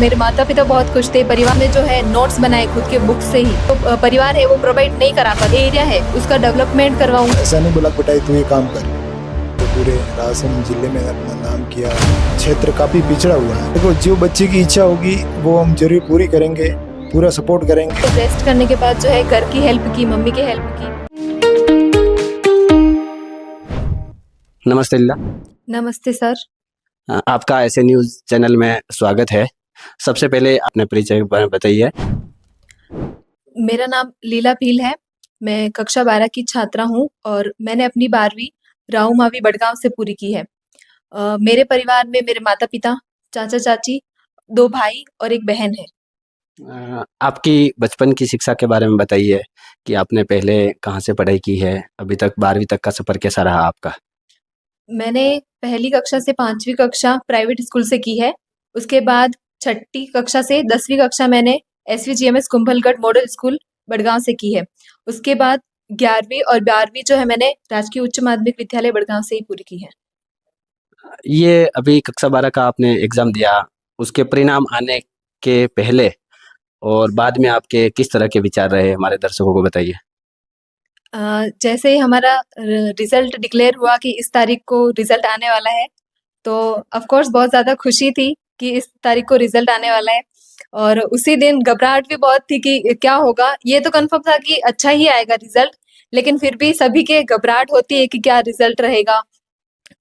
मेरे माता पिता बहुत खुश थे। परिवार में जो है नोट्स बनाए खुद के बुक से ही, तो परिवार है वो प्रोवाइड नहीं करा पाते। एरिया है उसका डेवलपमेंट करवाऊँ। ऐसा नहीं बोला बेटा तू ये काम कर, तो पूरे राजसमंद जिले में अपना नाम किया। क्षेत्र काफी पिछड़ा हुआ है। देखो जो बच्चे की इच्छा होगी वो हम जरूर पूरी करेंगे, पूरा सपोर्ट करेंगे। तो रेस्ट करने के बाद जो है घर की हेल्प की, मम्मी की हेल्प की। नमस्ते लीला। नमस्ते सर। आपका ऐसे न्यूज़ चैनल में स्वागत है। सबसे पहले अपने परिचय के बारे में बताइए। मेरा नाम लीला पील है। मैं कक्षा 12 की छात्रा हूँ और मैंने अपनी 12वीं राऊ मावी बड़गांव से पूरी की है। मेरे परिवार में मेरे माता पिता, चाचा चाची, 2 भाई और 1 बहन है। आपकी बचपन की शिक्षा के बारे में बताइए कि आपने पहले कहाँ से पढ़ाई की है, अभी तक 12वीं तक का सफ़र कैसा रहा आपका? मैंने पहली कक्षा से 5वीं कक्षा प्राइवेट स्कूल से की है। उसके बाद 6ठी कक्षा से 10वीं कक्षा मैंने SVGMS Kumbhalgarh model school Badgaon से की है। उसके बाद 11वीं और 12वीं जो है मैंने राजकीय उच्च माध्यमिक विद्यालय बड़गांव से ही पूरी की है। ये अभी कक्षा 12 का आपने एग्ज़ाम दिया, उसके परिणाम आने के पहले और बाद में आपके किस तरह के विचार रहे, हमारे दर्शकों को बताइए। जैसे ही हमारा रिजल्ट डिक्लेयर हुआ कि इस तारीख को रिजल्ट आने वाला है, तो ऑफ कोर्स बहुत ज़्यादा खुशी थी कि इस तारीख को रिजल्ट आने वाला है। और उसी दिन घबराहट भी बहुत थी कि क्या होगा। ये तो कंफर्म था कि अच्छा ही आएगा रिजल्ट, लेकिन फिर भी सभी के घबराहट होती है कि क्या रिजल्ट रहेगा।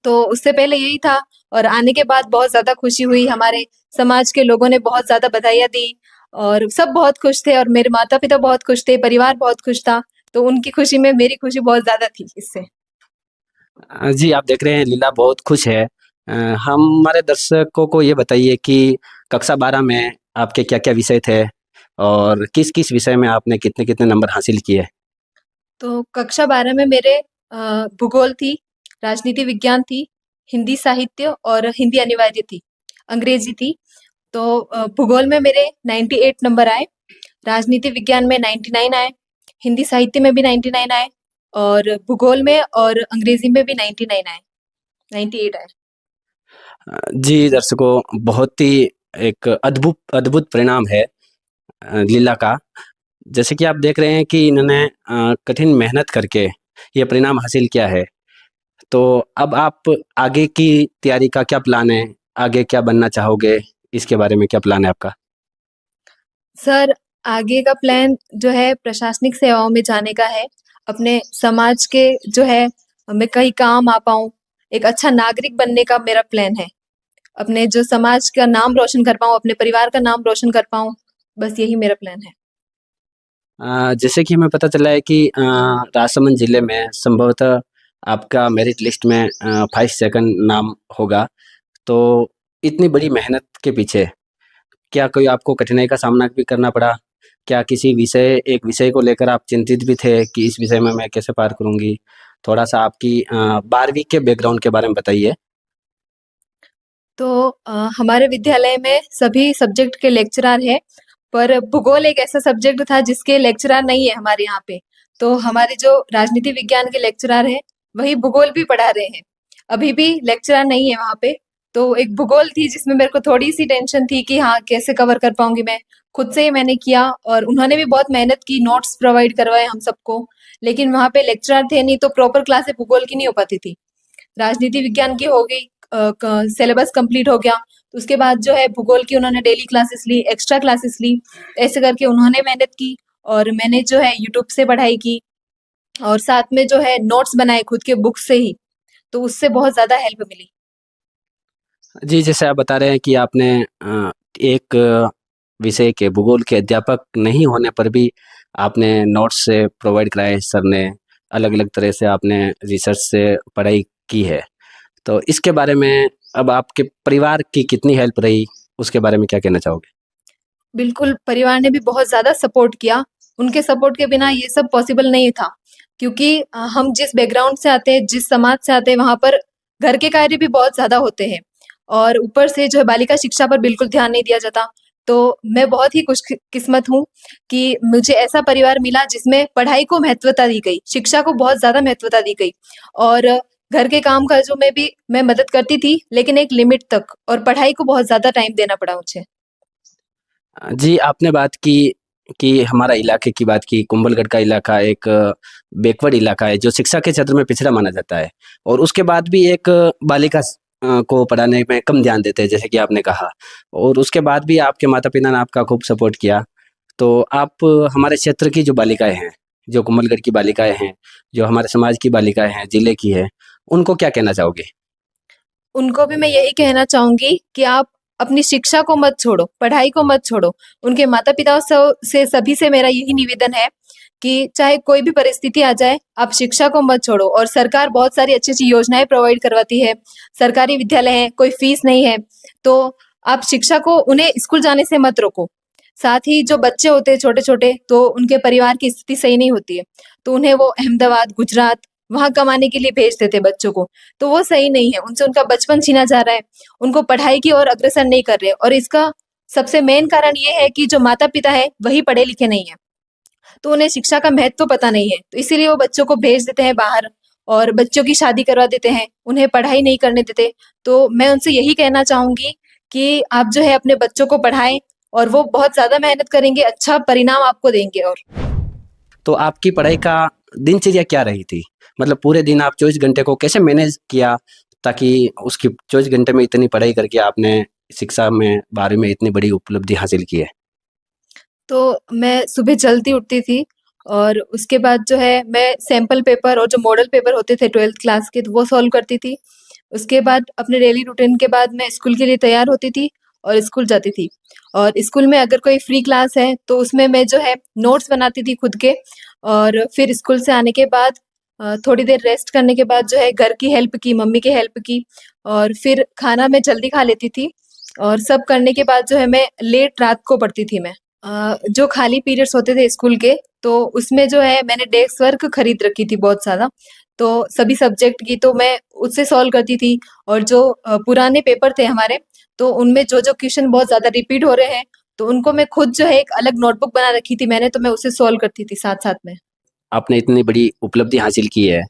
तो उससे पहले यही था और आने के बाद बहुत ज़्यादा खुशी हुई। हमारे समाज के लोगों ने बहुत ज़्यादा बधाइयाँ दी और सब बहुत खुश थे और मेरे माता पिता बहुत खुश थे, परिवार बहुत खुश था। तो उनकी खुशी में मेरी खुशी बहुत ज़्यादा थी इससे। जी, आप देख रहे हैं लीला बहुत खुश है। हमारे दर्शकों को ये बताइए कि कक्षा 12 में आपके क्या-क्या विषय थे और किस-किस विषय में आपने कितने-कितने नंबर हासिल किए? तो कक्षा 12 में मेरे भूगोल थी, राजनीति विज्ञान थी, हिंदी साहित्य और हिंदी अनिवार्य थी, अंग्रेजी थी। तो भूगोल में मेरे 98 नंबर आए, राजनीति विज्ञान में 99 आए, हिंदी साहित्य में भी 99 आए और भूगोल में और अंग्रेजी में भी 99 आए, 98 आए। जी दर्शकों, बहुत ही एक अद्भुत अद्भुत परिणाम है लीला का। जैसे कि आप देख रहे हैं कि इन्होंने कठिन मेहनत करके ये परिणाम हासिल किया है। तो अब आप आगे की तैयारी का क्या प्लान है? आगे क्या बनना चाहोगे? इसके बारे में क्या प्लान है आपका? सर, आगे का प्लान जो है प्रशासनिक सेवाओं में जाने का है। अपने समाज के जो है मैं कहीं काम आ पाऊँ, एक अच्छा नागरिक बनने का मेरा प्लान है। अपने जो समाज का नाम रोशन कर पाऊँ, अपने परिवार का नाम रोशन कर पाऊँ, बस यही मेरा प्लान है। जैसे कि हमें पता चला है कि राजसमंद जिले में संभवतः आपका मेरिट लिस्ट में 5 सेकंड नाम होगा। तो इतनी बड़ी मेहनत के पीछे क्या कोई आपको कठिनाई का सामना भी करना पड़ा? क्या किसी एक विषय को लेकर आप चिंतित भी थे कि इस विषय में मैं कैसे पार करूँगी? थोड़ा-सा आपकी 12वीं के बैकग्राउंड के बारे में बताइए। तो हमारे विद्यालय में सभी सब्जेक्ट के लेक्चरार हैं, पर भूगोल एक ऐसा सब्जेक्ट था जिसके लेक्चरार नहीं है हमारे यहाँ पे। तो हमारे जो राजनीति विज्ञान के लेक्चरार हैं, वही भूगोल भी पढ़ा रहे हैं। अभी भी लेक्चरार नहीं है वहाँ पे। तो एक भूगोल थी जिसमें मेरे को थोड़ी-सी टेंशन थी कि हाँ, कैसे कवर कर पाऊँगी मैं। खुद से ही मैंने किया और उन्होंने भी बहुत मेहनत की, नोट्स प्रोवाइड करवाए हम सबको। लेकिन वहाँ पे लेक्चरार थे नहीं, तो प्रॉपर क्लासें भूगोल की नहीं हो पाती थी। राजनीति विज्ञान की हो गई, सिलेबस कंप्लीट हो गया। तो उसके बाद जो है भूगोल की उन्होंने डेली क्लासेस ली, एक्स्ट्रा क्लासेस ली। ऐसे करके उन्होंने मेहनत की और मैंने जो है यूट्यूब से पढ़ाई की और साथ में जो है नोट्स बनाए खुद के बुक से ही। तो उससे बहुत ज़्यादा हेल्प मिली। जी, जैसे आप बता रहे हैं कि आपने एक विषय के भूगोल के अध्यापक नहीं होने पर भी आपने नोट्स से प्रोवाइड कराए सर ने, अलग-अलग तरह से आपने रिसर्च से पढ़ाई की है। तो इसके बारे में अब आपके परिवार की कितनी हेल्प रही, उसके बारे में क्या कहना चाहोगे? बिल्कुल, परिवार ने भी बहुत ज़्यादा सपोर्ट किया। उनके सपोर्ट के बिना ये सब पॉसिबल नहीं था, क्योंकि हम जिस बैकग्राउंड से आते हैं, जिस समाज से आते हैं, वहाँ पर घर के कार्य भी बहुत ज़्यादा होते हैं और ऊपर से जो है बालिका शिक्षा पर बिल्कुल ध्यान नहीं दिया जाता। तो मैं बहुत ही खुशकिस्मत हूँ कि मुझे ऐसा परिवार मिला जिसमें पढ़ाई को महत्वता दी गई, शिक्षा को बहुत ज़्यादा महत्वता दी गई और घर के काम-काजों में भी मैं मदद करती थी, लेकिन एक लिमिट तक, और पढ़ाई को बहुत ज़्यादा टाइम देना पड़ा मुझे। जी, आपने बात की कि हमारा इलाके की बात की, कुंभलगढ़ का इलाका एक बैकवर्ड इलाका है, जो शिक्षा के क्षेत्र में पिछड़ा माना जाता है और उसके बाद भी एक बालिका को पढ़ाने में कम ध्यान देते हैं, जैसे कि आपने कहा और उसके बाद भी आपके माता-पिता ने आपका खूब सपोर्ट किया। तो आप हमारे क्षेत्र की जो बालिकाएँ हैं, जो कुंभलगढ़ की बालिकाएँ हैं, जो हमारे समाज की बालिकाएँ हैं, जिले की हैं, उनको क्या कहना चाहोगे? उनको भी मैं यही कहना चाहूँगी कि आप अपनी शिक्षा को मत छोड़ो, पढ़ाई को मत छोड़ो। उनके माता-पिता से सभी से मेरा यही निवेदन है कि चाहे कोई भी परिस्थिति आ जाए, आप शिक्षा को मत छोड़ो और सरकार बहुत सारी अच्छी-अच्छी योजनाएँ प्रोवाइड करवाती है। सरकारी विद्यालय हैं, कोई फीस नहीं है, तो आप शिक्षा को उन्हें स्कूल जाने से मत रोको। साथ ही जो बच्चे होते हैं छोटे-छोटे, तो उनके परिवार की स्थिति सही नहीं होती है, तो उन्हें वो अहमदाबाद, गुजरात वहाँ कमाने के लिए भेज देते हैं बच्चों को, तो वो सही नहीं है, उनसे उनका बचपन छीना जा रहा है, उनको पढ़ाई की ओर अग्रसर नहीं कर रहे और इसका सबसे मेन कारण ये है कि जो माता-पिता हैं, वही पढ़े-लिखे नहीं हैं, तो उन्हें शिक्षा का महत्व तो पता नहीं है, तो इसीलिए वो बच्चों को भेज देते हैं बाहर और बच्चों की शादी करवा देते हैं, उन्हें पढ़ाई नहीं करने देते। तो मैं उनसे यही कहना चाहूँगी कि आप जो है अपने बच्चों को पढ़ाएँ और वो बहुत ज़्यादा मेहनत करेंगे, अच्छा परिणाम आपको देंगे और तो आपकी पढ़ाई का दिनचर्या क्या रही थी? मतलब पूरे दिन आप 24 घंटे को कैसे मैनेज किया ताकि उसकी 24 घंटे में इतनी पढ़ाई करके आपने शिक्षा में 12वीं में इतनी बड़ी उपलब्धि हासिल की है? तो मैं सुबह जल्दी उठती थी और उसके बाद जो है मैं सैंपल पेपर और जो मॉडल पेपर होते थे 12th क्लास के तो वो सॉल्व करती थी। उसके बाद अपने डेली रूटीन के बाद मैं स्कूल के लिए तैयार होती थी और स्कूल जाती थी। और स्कूल में अगर कोई फ्री क्लास है तो उसमें मैं जो है नोट्स बनाती थी खुद के और फिर स्कूल से आने के बाद थोड़ी देर रेस्ट करने के बाद जो है घर की हेल्प की, मम्मी की हेल्प की और फिर खाना मैं जल्दी खा लेती थी और सब करने के बाद जो है मैं लेट रात को पढ़ती थी मैं। जो खाली पीरियड्स होते थे स्कूल के, तो उसमें जो है मैंने डेस्क वर्क खरीद रखी थी बहुत ज़्यादा। तो सभी सब्जेक्ट की तो मैं उससे सॉल्व करती थी और जो पुराने पेपर थे हमारे, तो उनमें जो-जो क्वेश्चन बहुत ज़्यादा रिपीट हो रहे हैं, तो उनको मैं खुद जो है एक अलग नोटबुक बना रखी थी मैंने, तो मैं उसे सॉल्व करती थी साथ-साथ में। आपने इतनी बड़ी उपलब्धि हासिल की है।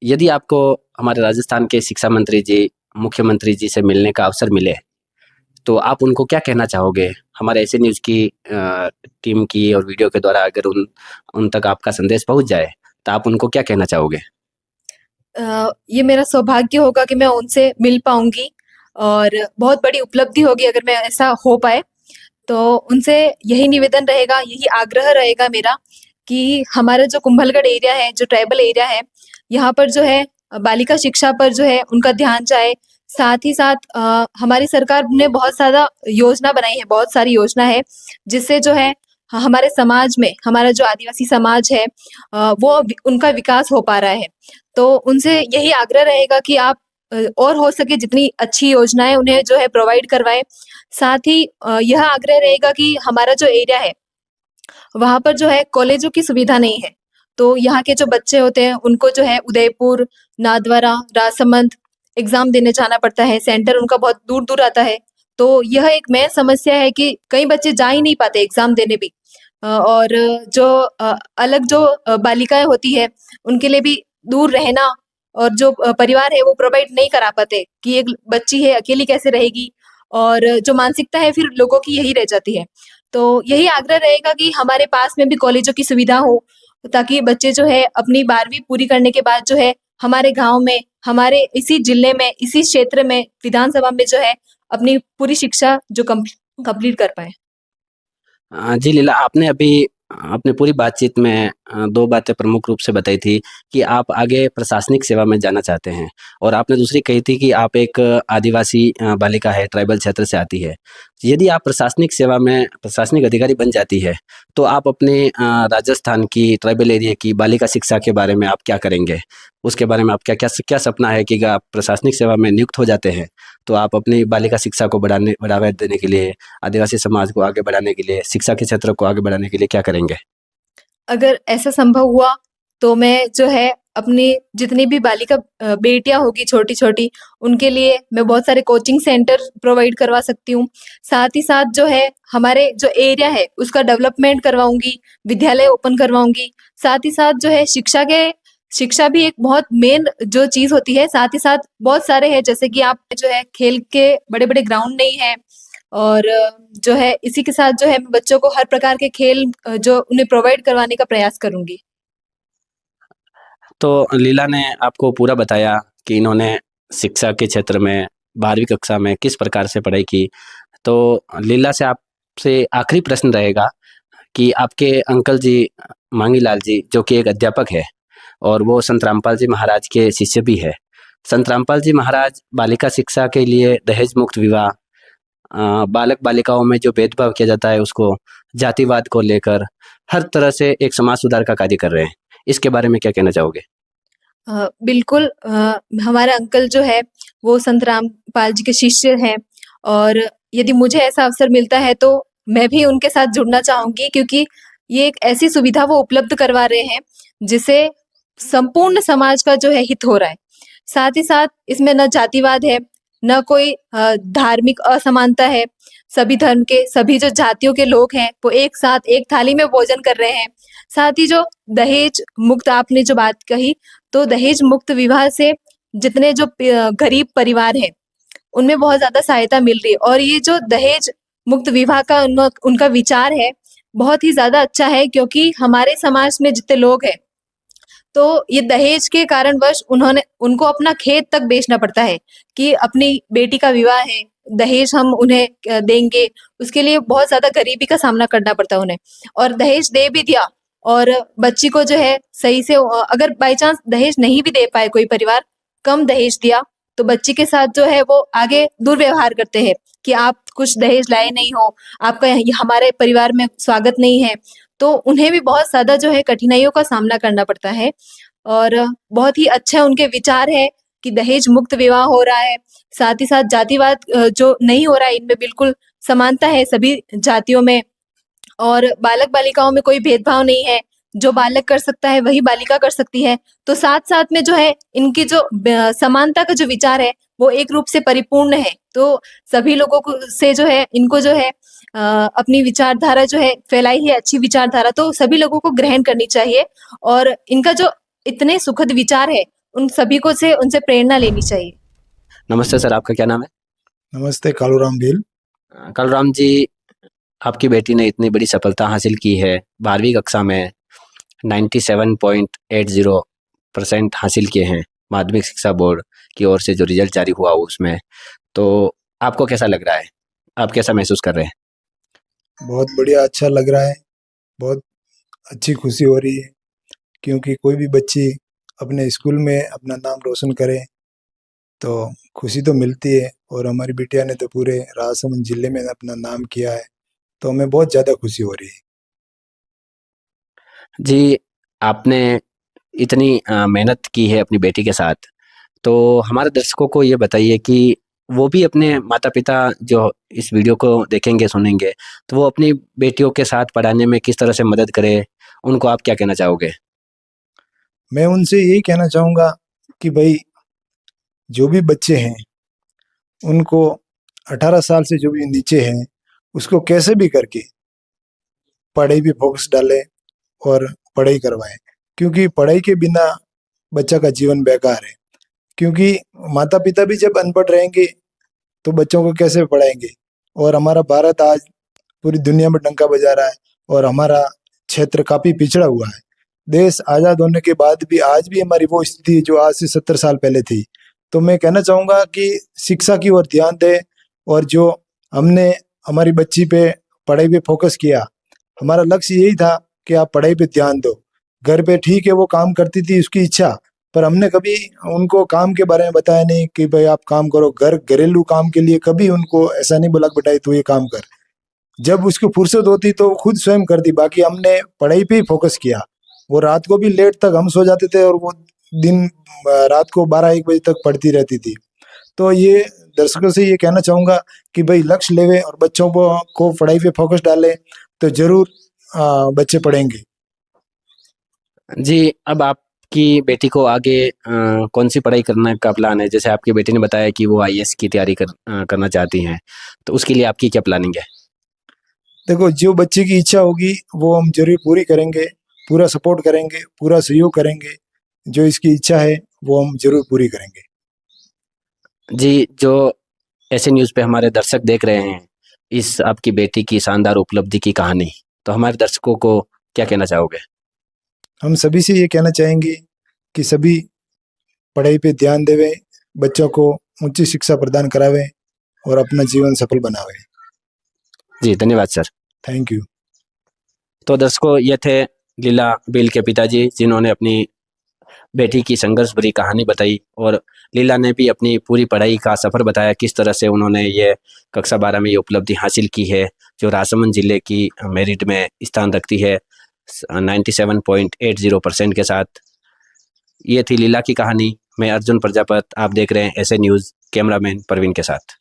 यदि आपको हमारे राजस्थान के शिक्षा मंत्री जी, मुख्यमंत्री जी से मिलने का अवसर मिले, तो आप उनको क्या कहना चाहोगे? हमारे ऐसे न्यूज़ की टीम की और वीडियो के द्वारा अगर उन उन तक आपका संदेश पहुँच जाए, तो आप उनको क्या कहना चाहोगे? ये मेरा सौभाग्य होगा कि मैं उनसे मिल पाऊँगी और बहुत बड़ी उपलब्धि होगी अगर मैं ऐसा हो पाए। तो उनसे यही निवेदन रहेगा, यही आग्रह रहेगा मेरा कि हमारा जो कुंभलगढ़ एरिया है, जो ट्राइबल एरिया है, यहाँ पर जो है बालिका शिक्षा पर जो है उनका ध्यान जाए। साथ ही साथ हमारी सरकार ने बहुत ज़्यादा योजना बनाई है, बहुत सारी योजना है, जिससे जो है हमारे समाज में, हमारा जो आदिवासी समाज है वो उनका विकास हो पा रहा है। तो उनसे यही आग्रह रहेगा कि आप और हो सके जितनी अच्छी योजनाएँ उन्हें जो है प्रोवाइड करवाएँ। साथ ही यह आग्रह रहेगा कि हमारा जो एरिया है, वहाँ पर जो है कॉलेजों की सुविधा नहीं है। तो यहाँ के जो बच्चे होते हैं, उनको जो है उदयपुर, नाथद्वारा, राजसमंद एग्ज़ाम देने जाना पड़ता है, सेंटर उनका बहुत दूर-दूर आता है। तो यह एक मेन समस्या है कि कई बच्चे जा ही नहीं पाते एग्ज़ाम देने भी। और जो अलग जो बालिकाएँ होती हैं, उनके लिए भी दूर रहना और जो परिवार है वो प्रोवाइड नहीं करा पाते कि एक बच्ची है अकेली कैसे रहेगी और जो मानसिकता है फिर लोगों की यही रह जाती है। तो यही आग्रह रहेगा कि हमारे पास में भी कॉलेजों की सुविधा हो, ताकि बच्चे जो है अपनी 12वीं पूरी करने के बाद जो है हमारे गाँव में, हमारे इसी जिले में, इसी क्षेत्र में, विधानसभा में जो है अपनी पूरी शिक्षा जो कंप्लीट कर पाएँ। जी लीला, आपने अभी अपनी पूरी बातचीत में 2 बातें प्रमुख रूप से बताई थी कि आप आगे प्रशासनिक सेवा में जाना चाहते हैं और आपने दूसरी कही थी कि आप एक आदिवासी बालिका है, ट्राइबल क्षेत्र से आती है। यदि आप प्रशासनिक सेवा में प्रशासनिक अधिकारी बन जाती है, तो आप अपने राजस्थान की ट्राइबल एरिया की बालिका शिक्षा के बारे में आप क्या करेंगे? उसके बारे में आपका क्या सपना है कि अगर आप प्रशासनिक सेवा में नियुक्त हो जाते हैं, तो आप अपनी बालिका शिक्षा को बढ़ावा देने के लिए, आदिवासी समाज को आगे बढ़ाने के लिए, शिक्षा के क्षेत्र को आगे बढ़ाने के लिए क्या करेंगे? अगर ऐसा संभव हुआ, तो मैं जो है अपनी जितनी भी बालिका बेटियाँ होगी छोटी-छोटी, उनके लिए मैं बहुत सारे कोचिंग सेंटर प्रोवाइड करवा सकती हूँ। साथ ही साथ जो है हमारे जो एरिया है, उसका डेवलपमेंट करवाऊँगी, विद्यालय ओपन करवाऊँगी। साथ ही साथ जो है शिक्षा भी एक बहुत मेन जो चीज़ होती है, साथ ही साथ बहुत सारे हैं जैसे कि आप जो है खेल के बड़े-बड़े ग्राउंड नहीं हैं और जो है इसी के साथ जो है मैं बच्चों को हर प्रकार के खेल जो उन्हें प्रोवाइड करवाने का प्रयास करूँगी। तो लीला ने आपको पूरा बताया कि इन्होंने शिक्षा के क्षेत्र में 12वीं कक्षा में किस प्रकार से पढ़ाई की। तो लीला से आपसे आखिरी प्रश्न रहेगा कि आपके अंकल जी मांगीलाल जी जो कि एक अध्यापक है और वो संत रामपाल जी महाराज के शिष्य भी है। संत रामपाल जी महाराज बालिका शिक्षा के लिए दहेज मुक्त विवाह, बालक बालिकाओं में जो भेदभाव किया जाता है उसको, जातिवाद को लेकर हर तरह से एक समाज सुधार का कार्य कर रहे हैं। इसके बारे में क्या कहना चाहोगे? बिल्कुल हमारा अंकल जो है वो संत रामपाल जी के शिष्य हैं और यदि मुझे ऐसा अवसर मिलता है तो मैं भी उनके साथ जुड़ना चाहूँगी, क्योंकि ये एक ऐसी सुविधा वो उपलब्ध करवा रहे हैं जिससे संपूर्ण समाज का जो है हित हो रहा है। साथ ही साथ इसमें न जातिवाद है, न कोई धार्मिक असमानता है। सभी धर्म के, सभी जो जातियों के लोग हैं वो एक साथ एक थाली में भोजन कर रहे हैं। साथ ही जो दहेज मुक्त आपने जो बात कही, तो दहेज मुक्त विवाह से जितने जो गरीब परिवार हैं उनमें बहुत ज्यादा सहायता मिल रही है। और ये जो दहेज मुक्त विवाह का उनका विचार है बहुत ही ज्यादा अच्छा है, क्योंकि हमारे समाज में जितने लोग हैं तो ये दहेज के कारणवश उनको अपना खेत तक बेचना पड़ता है कि अपनी बेटी का विवाह है, दहेज हम उन्हें देंगे, उसके लिए बहुत ज्यादा गरीबी का सामना करना पड़ता है उन्हें। और दहेज दे भी दिया और बच्ची को जो है सही से अगर बाई चांस दहेज नहीं भी दे पाए कोई परिवार, कम दहेज दिया, तो बच्ची के साथ जो है वो आगे दुर्व्यवहार करते हैं कि आप कुछ दहेज लाए नहीं हो, आपका हमारे परिवार में स्वागत नहीं है। तो उन्हें भी बहुत ज़्यादा जो है कठिनाइयों का सामना करना पड़ता है। और बहुत ही अच्छा उनके विचार है कि दहेज मुक्त विवाह हो रहा है। साथ ही साथ जातिवाद जो नहीं हो रहा है, इनमें बिल्कुल समानता है सभी जातियों में। और बालक-बालिकाओं में कोई भेदभाव नहीं है, जो बालक कर सकता है वही बालिका कर सकती है। तो साथ-साथ में जो है इनकी जो समानता का जो विचार है वो एक रूप से परिपूर्ण है। तो सभी लोगों को से जो है इनको जो है अपनी विचारधारा जो है फैलाई है, अच्छी विचारधारा, तो सभी लोगों को ग्रहण करनी चाहिए। और इनका जो इतने सुखद विचार है उन सभी को से उनसे प्रेरणा लेनी चाहिए। नमस्ते सर, आपका क्या नाम है? नमस्ते, कालूराम भील। कालूराम जी, आपकी बेटी ने इतनी बड़ी सफलता हासिल की है, 12वीं कक्षा में 97.80% हासिल किए हैं माध्यमिक शिक्षा बोर्ड की ओर से जो रिजल्ट जारी हुआ उसमें। तो आपको कैसा लग रहा है? आप कैसा महसूस कर रहे हैं? बहुत बढ़िया, अच्छा लग रहा है। बहुत अच्छी खुशी हो रही है, क्योंकि कोई भी बच्ची अपने स्कूल में अपना नाम रोशन करे तो खुशी तो मिलती है। और हमारी बिटिया ने तो पूरे राजसमंद जिले में अपना नाम किया है, तो हमें बहुत ज़्यादा खुशी हो रही है। जी, आपने इतनी मेहनत की है अपनी बेटी के साथ, तो हमारे दर्शकों को ये बताइए कि वो भी अपने माता-पिता जो इस वीडियो को देखेंगे, सुनेंगे, तो वो अपनी बेटियों के साथ पढ़ाने में किस तरह से मदद करें? उनको आप क्या कहना चाहोगे? मैं उनसे यही कहना चाहूँगा कि भई जो भी बच्चे हैं, उनको 18 साल से जो भी नीचे हैं, उसको कैसे भी करके पढ़ाई पे फोकस डालें और पढ़ाई करवाएँ। क्योंकि पढ़ाई के बिना बच्चा का जीवन बेकार है। क्योंकि माता-पिता भी जब अनपढ़ रहेंगे, तो बच्चों को कैसे पढ़ाएँगे? और हमारा भारत आज पूरी दुनिया में डंका बजा रहा है और हमारा क्षेत्र काफ़ी पिछड़ा हुआ है। देश आज़ाद होने के बाद भी आज भी हमारी वो स्थिति है जो आज से 70 साल पहले थी। तो मैं कहना चाहूँगा कि शिक्षा की ओर ध्यान दें और जो हमने हमारी बच्ची पे पढ़ाई पे फ़ोकस किया, हमारा लक्ष्य यही था कि आप पढ़ाई पे ध्यान दो। घर पे ठीक है वो काम करती थी उसकी इच्छा, पर हमने कभी उनको काम के बारे में बताया नहीं कि भाई आप काम करो। घरेलू काम के लिए कभी उनको ऐसा नहीं बोला कि बेटा तू ये काम कर। जब उसको फुर्सत होती तो वो खुद स्वयं करती, बाकी हमने पढ़ाई पे ही फ़ोकस किया। वो रात को भी लेट तक हम सो जाते थे और वो दिन रात को 12-1 बजे तक पढ़ती रहती थी। तो ये दर्शकों से ये कहना चाहूँगा कि भई लक्ष्य लेवें और बच्चों को पढ़ाई पे फ़ोकस डालें, तो ज़रूर बच्चे पढ़ेंगे। जी, अब आपकी बेटी को आगे कौन-सी पढ़ाई करने का प्लान है? जैसे आपकी बेटी ने बताया कि वो आईएएस की तैयारी करना चाहती हैं, तो उसके लिए आपकी क्या प्लानिंग है? देखो, जो बच्चे की इच्छा होगी वो हम ज़रूर पूरी करेंगे, पूरा सपोर्ट करेंगे, पूरा सहयोग करेंगे। जो इसकी इच्छा है वो हम ज़रूर पूरी करेंगे। जी, जो ऐसे न्यूज़ पे हमारे दर्शक देख रहे हैं, इस आपकी बेटी की शानदार उपलब्धि की कहानी, तो हमारे दर्शकों को क्या कहना चाहोगे? हम सभी से ये कहना चाहेंगे कि सभी पढ़ाई पे ध्यान देवें, बच्चों को उच्च शिक्षा प्रदान करावें और अपना जीवन सफल बनावें। जी, धन्यवाद सर। Thank you. तो दर्शकों, ये थे लीला बिल के पिताजी, जिन्होंने अपनी बेटी की संघर्ष भरी कहानी बताई, और लीला ने भी अपनी पूरी पढ़ाई का सफ़र बताया, किस तरह से उन्होंने ये कक्षा 12 में ये उपलब्धि हासिल की है, जो राजसमंद जिले की मेरिट में स्थान रखती है 97.80% के साथ। ये थी लीला की कहानी। मैं अर्जुन प्रजापत, आप देख रहे हैं ऐसे न्यूज़, कैमरामैन परवीन के साथ।